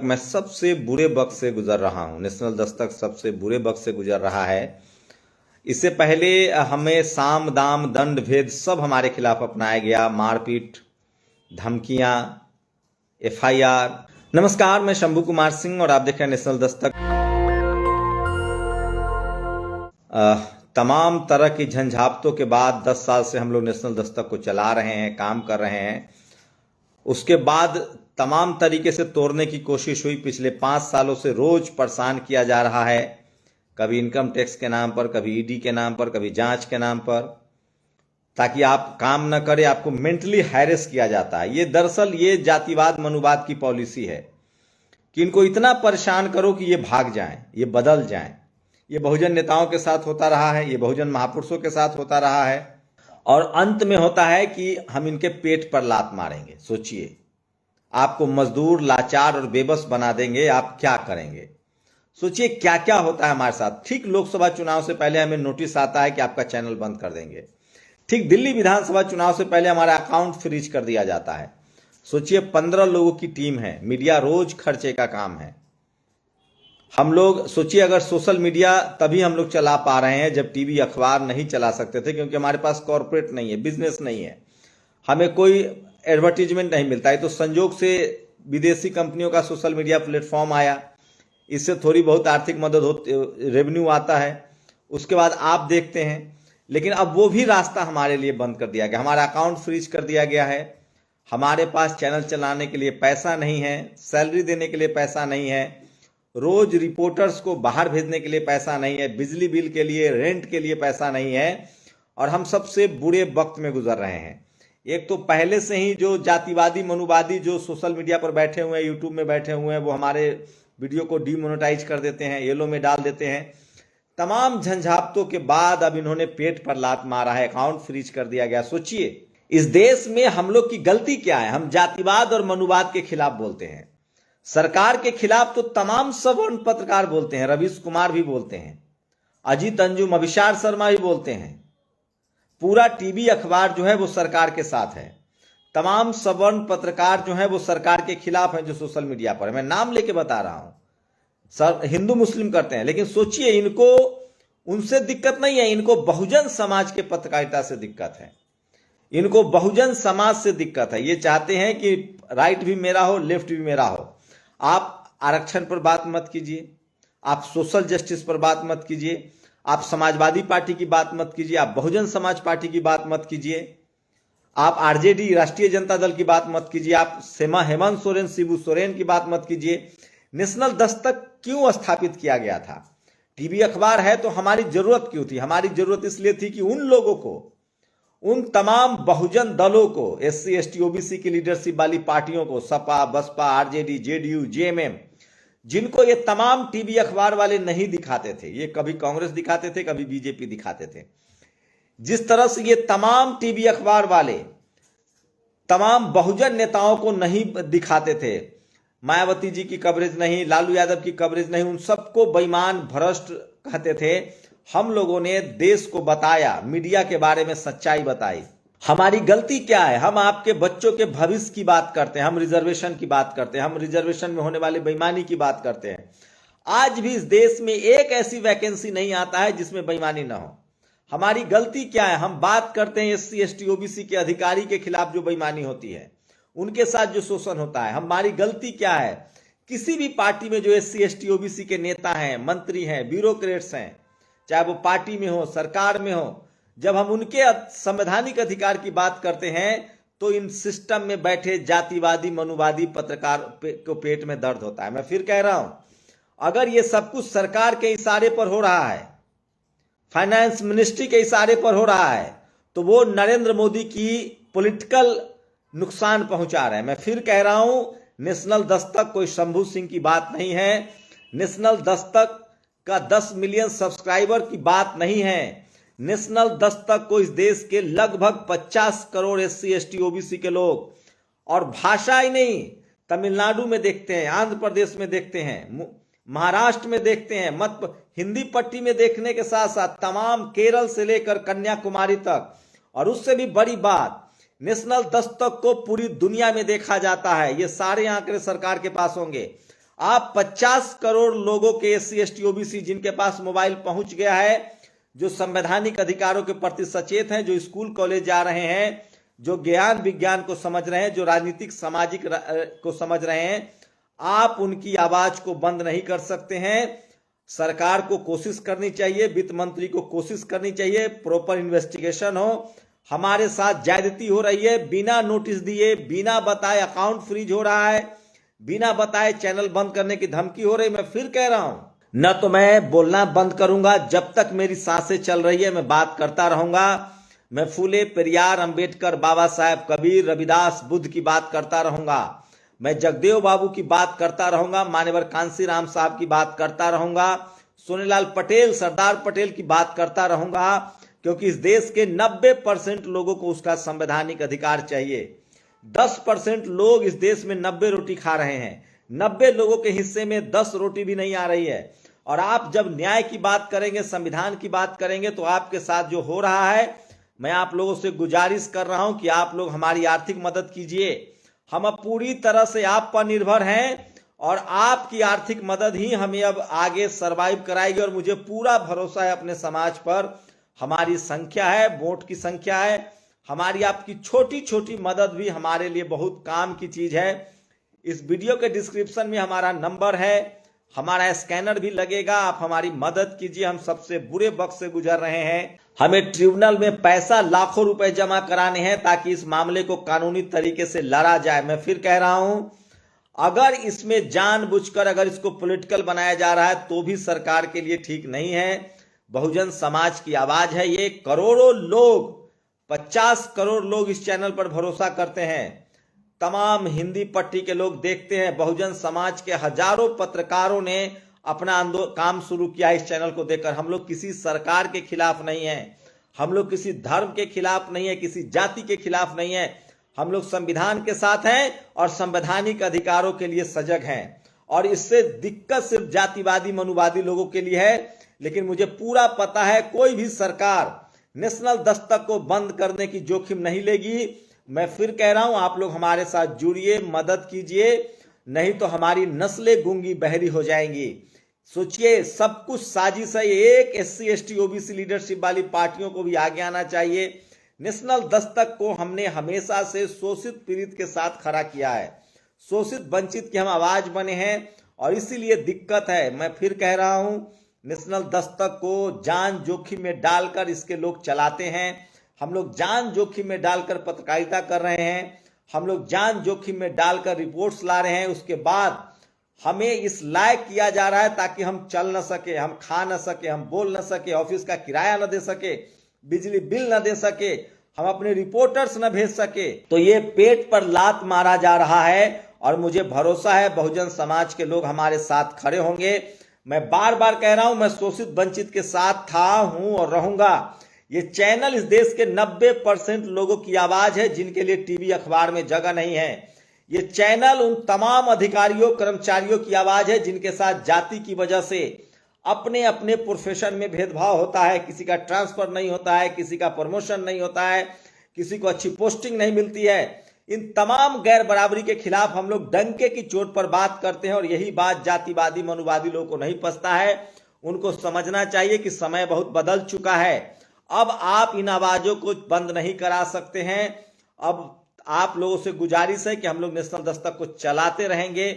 मैं सबसे बुरे वक्त से गुजर रहा हूं। नेशनल दस्तक सबसे बुरे वक्त से गुजर रहा है। इससे पहले हमें साम दाम दंड भेद सब हमारे खिलाफ अपनाया गया, मारपीट, धमकियां, एफआईआर। नमस्कार, मैं शंभू कुमार सिंह और आप देख रहे हैं नेशनल दस्तक। तमाम तरह की झंझावातों के बाद 10 साल से हम लोग नेशनल दस्तक को चला रहे हैं, काम कर रहे हैं। उसके बाद तमाम तरीके से तोड़ने की कोशिश हुई। पिछले 5 सालों से रोज परेशान किया जा रहा है, कभी इनकम टैक्स के नाम पर, कभी ईडी के नाम पर, कभी जांच के नाम पर, ताकि आप काम न करें। आपको मेंटली हैरेस किया जाता है। ये दरअसल ये जातिवाद मनुवाद की पॉलिसी है कि इनको इतना परेशान करो कि ये भाग जाएं, ये बदल जाएं। ये बहुजन नेताओं के साथ होता रहा है, ये बहुजन महापुरुषों के साथ होता रहा है, और अंत में होता है कि हम इनके पेट पर लात मारेंगे। सोचिए, आपको मजदूर, लाचार और बेबस बना देंगे, आप क्या करेंगे? सोचिए क्या क्या होता है हमारे साथ। ठीक लोकसभा चुनाव से पहले हमें नोटिस आता है कि आपका चैनल बंद कर देंगे। ठीक दिल्ली विधानसभा चुनाव से पहले हमारा अकाउंट फ्रीज कर दिया जाता है। सोचिए 15 लोगों की टीम है, मीडिया रोज खर्चे का काम है। हम लोग सोचिए, अगर सोशल मीडिया तभी हम लोग चला पा रहे हैं जब टीवी अखबार नहीं चला सकते थे, क्योंकि हमारे पास कॉर्पोरेट नहीं है, बिजनेस नहीं है, हमें कोई एडवर्टीजमेंट नहीं मिलता है। तो संजोग से विदेशी कंपनियों का सोशल मीडिया प्लेटफॉर्म आया, इससे थोड़ी बहुत आर्थिक मदद होती, रेवेन्यू आता है, उसके बाद आप देखते हैं। लेकिन अब वो भी रास्ता हमारे लिए बंद कर दिया गया, हमारा अकाउंट फ्रीज कर दिया गया है। हमारे पास चैनल चलाने के लिए पैसा नहीं है, सैलरी देने के लिए पैसा नहीं है, रोज रिपोर्टर्स को बाहर भेजने के लिए पैसा नहीं है, बिजली बिल के लिए, रेंट के लिए पैसा नहीं है, और हम सबसे बुरे वक्त में गुजर रहे हैं। एक तो पहले से ही जो जातिवादी मनुवादी जो सोशल मीडिया पर बैठे हुए हैं, यूट्यूब में बैठे हुए हैं, वो हमारे वीडियो को डीमोनेटाइज कर देते हैं, येलो में डाल देते हैं। तमाम झंझावातों के बाद अब इन्होंने पेट पर लात मारा है, अकाउंट फ्रीज कर दिया गया। सोचिए इस देश में हम लोग की गलती क्या है? हम जातिवाद और मनुवाद के खिलाफ बोलते हैं, सरकार के खिलाफ तो तमाम सवर्ण पत्रकार बोलते हैं, रवीश कुमार भी बोलते हैं, अजीत अंजुम, अभिषार शर्मा भी बोलते हैं। पूरा टीवी अखबार जो है वो सरकार के साथ है। तमाम सवर्ण पत्रकार जो है वो सरकार के खिलाफ हैं, जो सोशल मीडिया पर, मैं नाम लेके बता रहा हूं, सर हिंदू मुस्लिम करते हैं। लेकिन सोचिए, इनको उनसे दिक्कत नहीं है, इनको बहुजन समाज के पत्रकारिता से दिक्कत है, इनको बहुजन समाज से दिक्कत है। ये चाहते हैं कि राइट भी मेरा हो, लेफ्ट भी मेरा हो। आप आरक्षण पर बात मत कीजिए, आप सोशल जस्टिस पर बात मत कीजिए, आप समाजवादी पार्टी की बात मत कीजिए, आप बहुजन समाज पार्टी की बात मत कीजिए, आप आरजेडी राष्ट्रीय जनता दल की बात मत कीजिए, आप हेमंत सोरेन, शिबू सोरेन की बात मत कीजिए। नेशनल दस्तक क्यों स्थापित किया गया था? टीवी अखबार है तो हमारी जरूरत क्यों थी? हमारी जरूरत इसलिए थी कि उन लोगों को, उन तमाम बहुजन दलों को, एससी एसटी ओबीसी की लीडरशिप वाली पार्टियों को, सपा, बसपा, आरजेडी, जेडीयू, जेएमएम, जिनको ये तमाम टीवी अखबार वाले नहीं दिखाते थे, ये कभी कांग्रेस दिखाते थे, कभी बीजेपी दिखाते थे, जिस तरह से ये तमाम टीवी अखबार वाले तमाम बहुजन नेताओं को नहीं दिखाते थे, मायावती जी की कवरेज नहीं, लालू यादव की कवरेज नहीं, उन सबको बेईमान, भ्रष्ट कहते थे। हम लोगों ने देश को बताया, मीडिया के बारे में सच्चाई बताई। हमारी गलती क्या है? हम आपके बच्चों के भविष्य की बात करते हैं, हम रिजर्वेशन की बात करते हैं, हम रिजर्वेशन में होने वाली बेईमानी की बात करते हैं। आज भी इस देश में एक ऐसी वैकेंसी नहीं आता है जिसमें बेईमानी ना हो। हमारी गलती क्या है? हम बात करते हैं एससी एसटी ओबीसी के अधिकारी के खिलाफ जो बेईमानी होती है, उनके साथ जो शोषण होता है। हमारी गलती क्या है? किसी भी पार्टी में जो एससी एसटी ओबीसी के नेता हैं, मंत्री हैं, ब्यूरोक्रेट्स हैं, चाहे वो पार्टी में हो, सरकार में हो, जब हम उनके संवैधानिक अधिकार की बात करते हैं तो इन सिस्टम में बैठे जातिवादी मनुवादी पत्रकार को पेट में दर्द होता है। मैं फिर कह रहा हूं, अगर ये सब कुछ सरकार के इशारे पर हो रहा है, फाइनेंस मिनिस्ट्री के इशारे पर हो रहा है, तो वो नरेंद्र मोदी की पॉलिटिकल नुकसान पहुंचा रहे हैं। मैं फिर कह रहा हूं, नेशनल दस्तक कोई शंभू सिंह की बात नहीं है, नेशनल दस्तक का 10 मिलियन सब्सक्राइबर की बात नहीं है। नेशनल दस्तक को इस देश के लगभग 50 करोड़ एससी एसटी ओबीसी के लोग, और भाषा ही नहीं, तमिलनाडु में देखते हैं, आंध्र प्रदेश में देखते हैं, महाराष्ट्र में देखते हैं, मत हिंदी पट्टी में देखने के साथ साथ तमाम केरल से लेकर कन्याकुमारी तक, और उससे भी बड़ी बात, नेशनल दस्तक को पूरी दुनिया में देखा जाता है। ये सारे आंकड़े सरकार के पास होंगे। आप 50 करोड़ लोगों के SC ST OBC जिनके पास मोबाइल पहुंच गया है, जो संवैधानिक अधिकारों के प्रति सचेत हैं, जो स्कूल कॉलेज जा रहे हैं, जो ज्ञान विज्ञान को समझ रहे हैं, जो राजनीतिक सामाजिक को समझ रहे हैं, आप उनकी आवाज को बंद नहीं कर सकते हैं। सरकार को कोशिश करनी चाहिए, वित्त मंत्री को कोशिश करनी चाहिए, प्रॉपर इन्वेस्टिगेशन हो। हमारे साथ ज्यादती हो रही है, बिना नोटिस दिए, बिना बताए अकाउंट फ्रीज हो रहा है, बिना बताए चैनल बंद करने की धमकी हो रही। मैं फिर कह रहा हूं, न तो मैं बोलना बंद करूंगा, जब तक मेरी सांसें चल रही है मैं बात करता रहूंगा। मैं फूले, पेरियार, अंबेडकर, बाबा साहेब, कबीर, रविदास, बुद्ध की बात करता रहूंगा। मैं जगदेव बाबू की बात करता रहूंगा, मान्यवर कांसीराम साहब की बात करता रहूंगा, सोनेलाल पटेल, सरदार पटेल की बात करता रहूंगा, क्योंकि इस देश के 90% लोगों को उसका संवैधानिक अधिकार चाहिए। 10% लोग इस देश में 90 रोटी खा रहे हैं, 90 लोगों के हिस्से में 10 रोटी भी नहीं आ रही है। और आप जब न्याय की बात करेंगे, संविधान की बात करेंगे, तो आपके साथ जो हो रहा है, मैं आप लोगों से गुजारिश कर रहा हूं कि आप लोग हमारी आर्थिक मदद कीजिए। हम अब पूरी तरह से आप पर निर्भर हैं और आपकी आर्थिक मदद ही हमें अब आगे सरवाइव कराएगी। और मुझे पूरा भरोसा है अपने समाज पर। हमारी संख्या है, वोट की संख्या है, हमारी आपकी छोटी छोटी मदद भी हमारे लिए बहुत काम की चीज है। इस वीडियो के डिस्क्रिप्शन में हमारा नंबर है, हमारा स्कैनर भी लगेगा, आप हमारी मदद कीजिए। हम सबसे बुरे वक्त से गुजर रहे हैं, हमें ट्रिब्यूनल में पैसा लाखों रुपए जमा कराने हैं ताकि इस मामले को कानूनी तरीके से लड़ा जाए। मैं फिर कह रहा हूं, अगर इसमें जानबूझकर अगर इसको पॉलिटिकल बनाया जा रहा है तो भी सरकार के लिए ठीक नहीं है। बहुजन समाज की आवाज है ये। करोड़ों लोग, 50 करोड़ लोग इस चैनल पर भरोसा करते हैं। तमाम हिंदी पट्टी के लोग देखते हैं। बहुजन समाज के हजारों पत्रकारों ने अपना काम शुरू किया इस चैनल को देखकर। हम लोग किसी सरकार के खिलाफ नहीं है, हम लोग किसी धर्म के खिलाफ नहीं है, किसी जाति के खिलाफ नहीं है। हम लोग संविधान के साथ हैं और संवैधानिक अधिकारों के लिए सजग हैं। और इससे दिक्कत सिर्फ जातिवादी मनुवादी लोगों के लिए है। लेकिन मुझे पूरा पता है कोई भी सरकार नेशनल दस्तक को बंद करने की जोखिम नहीं लेगी। मैं फिर कह रहा हूं, आप लोग हमारे साथ जुड़िए, मदद कीजिए, नहीं तो हमारी नस्लें गूंगी बहरी हो जाएंगी। सोचिए, सब कुछ साजिश है। एक SC ST OBC लीडरशिप वाली पार्टियों को भी आगे आना चाहिए। नेशनल दस्तक को हमने हमेशा से शोषित पीड़ित के साथ खड़ा किया है, शोषित वंचित की हम आवाज बने हैं और इसीलिए दिक्कत है। मैं फिर कह रहा हूं, नेशनल दस्तक को जान जोखिम में डालकर इसके लोग चलाते हैं। हम लोग जान जोखिम में डालकर पत्रकारिता कर रहे हैं, हम लोग जान जोखिम में डालकर रिपोर्ट्स ला रहे हैं। उसके बाद हमें इस लायक किया जा रहा है ताकि हम चल न सके, हम खा न सके, हम बोल न सके, ऑफिस का किराया न दे सके, बिजली बिल न दे सके, हम अपने रिपोर्टर्स न भेज सके। तो ये पेट पर लात मारा जा रहा है और मुझे भरोसा है बहुजन समाज के लोग हमारे साथ खड़े होंगे। मैं बार बार कह रहा हूं, मैं शोषित वंचित के साथ था, हूं और रहूंगा। ये चैनल इस देश के 90% लोगों की आवाज है जिनके लिए टीवी अखबार में जगह नहीं है। ये चैनल उन तमाम अधिकारियों कर्मचारियों की आवाज है जिनके साथ जाति की वजह से अपने अपने प्रोफेशन में भेदभाव होता है। किसी का ट्रांसफर नहीं होता है, किसी का प्रमोशन नहीं होता है, किसी को अच्छी पोस्टिंग नहीं मिलती है। इन तमाम गैर बराबरी के खिलाफ हम लोग डंके की चोट पर बात करते हैं और यही बात जातिवादी मनुवादी लोगों को नहीं पचता है। उनको समझना चाहिए कि समय बहुत बदल चुका है। अब आप इन आवाजों को बंद नहीं करा सकते हैं। अब आप लोगों से गुजारिश है कि हम लोग नेशनल दस्तक को चलाते रहेंगे।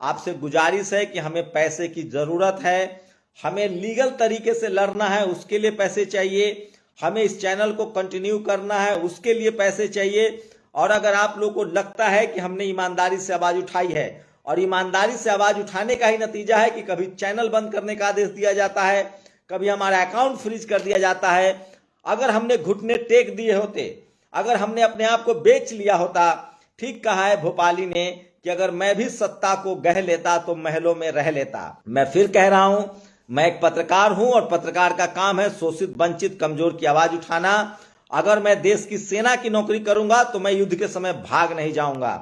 आपसे गुजारिश है कि हमें पैसे की जरूरत है, हमें लीगल तरीके से लड़ना है, उसके लिए पैसे चाहिए। हमें इस चैनल को कंटिन्यू करना है, उसके लिए पैसे चाहिए। और अगर आप लोगों को लगता है कि हमने ईमानदारी से आवाज उठाई है और ईमानदारी से आवाज उठाने का ही नतीजा है कि कभी चैनल बंद करने का आदेश दिया जाता है, कभी हमारा अकाउंट फ्रीज कर दिया जाता है। अगर हमने घुटने टेक दिए होते, अगर हमने अपने आप को बेच लिया होता, ठीक कहा है भोपाली ने कि अगर मैं भी सत्ता को गह लेता तो महलों में रह लेता। मैं फिर कह रहा हूं, मैं एक पत्रकार हूं और पत्रकार का काम है शोषित वंचित कमजोर की आवाज उठाना। अगर मैं देश की सेना की नौकरी करूंगा तो मैं युद्ध के समय भाग नहीं जाऊंगा।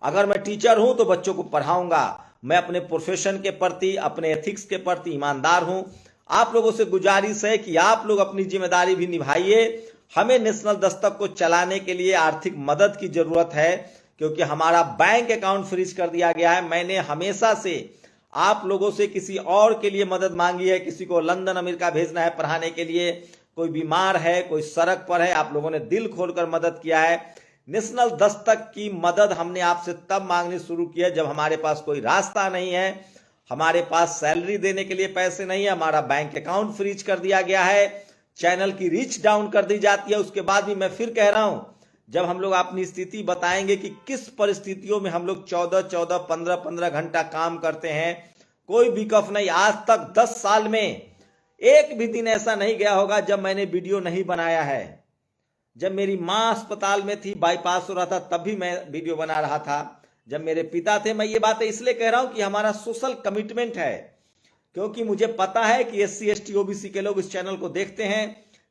अगर मैं टीचर हूं तो बच्चों को पढ़ाऊंगा। मैं अपने प्रोफेशन के प्रति, अपने एथिक्स के प्रति ईमानदार हूं। आप लोगों से गुजारिश है कि आप लोग अपनी जिम्मेदारी भी निभाइए। हमें नेशनल दस्तक को चलाने के लिए आर्थिक मदद की जरूरत है, क्योंकि हमारा बैंक अकाउंट फ्रीज कर दिया गया है। मैंने हमेशा से आप लोगों से किसी और के लिए मदद मांगी है, किसी को लंदन अमेरिका भेजना है पढ़ाने के लिए, कोई बीमार है, कोई सड़क पर है, आप लोगों ने दिल खोलकर मदद किया है। नेशनल दस्तक की मदद हमने आपसे तब मांगनी शुरू की है जब हमारे पास कोई रास्ता नहीं है, हमारे पास सैलरी देने के लिए पैसे नहीं है, हमारा बैंक अकाउंट फ्रीज कर दिया गया है, चैनल की रीच डाउन कर दी जाती है। उसके बाद भी मैं फिर कह रहा हूं, जब हम लोग अपनी स्थिति बताएंगे कि किस परिस्थितियों में हम लोग 14-14, 15-15 घंटा काम करते हैं, कोई विकल्प नहीं। आज तक 10 साल में एक भी दिन ऐसा नहीं गया होगा जब मैंने वीडियो नहीं बनाया है। जब मेरी मां अस्पताल में थी, बाईपास हो रहा था, तब भी मैं वीडियो बना रहा था। जब मेरे पिता थे, मैं ये बातें इसलिए कह रहा हूं कि हमारा सोशल कमिटमेंट है, क्योंकि मुझे पता है कि SC ST OBC के लोग इस चैनल को देखते हैं।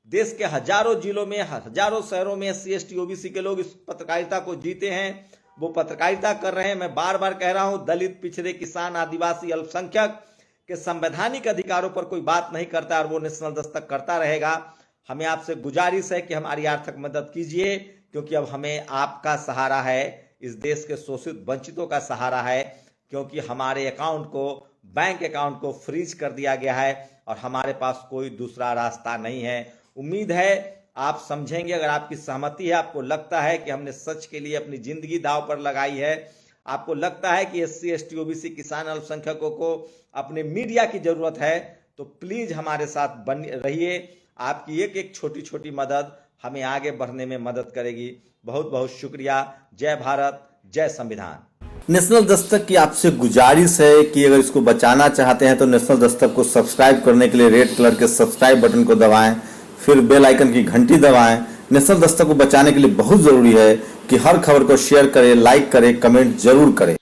देश के हजारों जिलों में, हजारों शहरों में SC ST OBC के लोग इस पत्रकारिता को जीते हैं, वो पत्रकारिता कर रहे हैं। मैं बार बार कह रहा हूं, दलित, पिछड़े, किसान, आदिवासी, अल्पसंख्यक के संवैधानिक अधिकारों पर कोई बात नहीं करता और वो नेशनल दस्तक करता रहेगा। हमें आपसे गुजारिश है कि हमारी आर्थिक मदद कीजिए, क्योंकि अब हमें आपका सहारा है, इस देश के शोषित वंचितों का सहारा है, क्योंकि हमारे अकाउंट को, बैंक अकाउंट को फ्रीज कर दिया गया है और हमारे पास कोई दूसरा रास्ता नहीं है। उम्मीद है आप समझेंगे। अगर आपकी सहमति है, आपको लगता है कि हमने सच के लिए अपनी जिंदगी दांव पर लगाई है, आपको लगता है कि SC ST OBC, किसान, अल्पसंख्यकों को अपने मीडिया की जरूरत है, तो प्लीज हमारे साथ बने रहिए। आपकी एक एक छोटी छोटी मदद हमें आगे बढ़ने में मदद करेगी। बहुत बहुत शुक्रिया। जय भारत, जय संविधान। नेशनल दस्तक की आपसे गुजारिश है कि अगर इसको बचाना चाहते हैं तो नेशनल दस्तक को सब्सक्राइब करने के लिए रेड कलर के सब्सक्राइब बटन को दबाएं, फिर बेल आइकन की घंटी दबाएं। नेशनल दस्तक को बचाने के लिए बहुत जरूरी है कि हर खबर को शेयर करें, लाइक करें, कमेंट जरूर करें।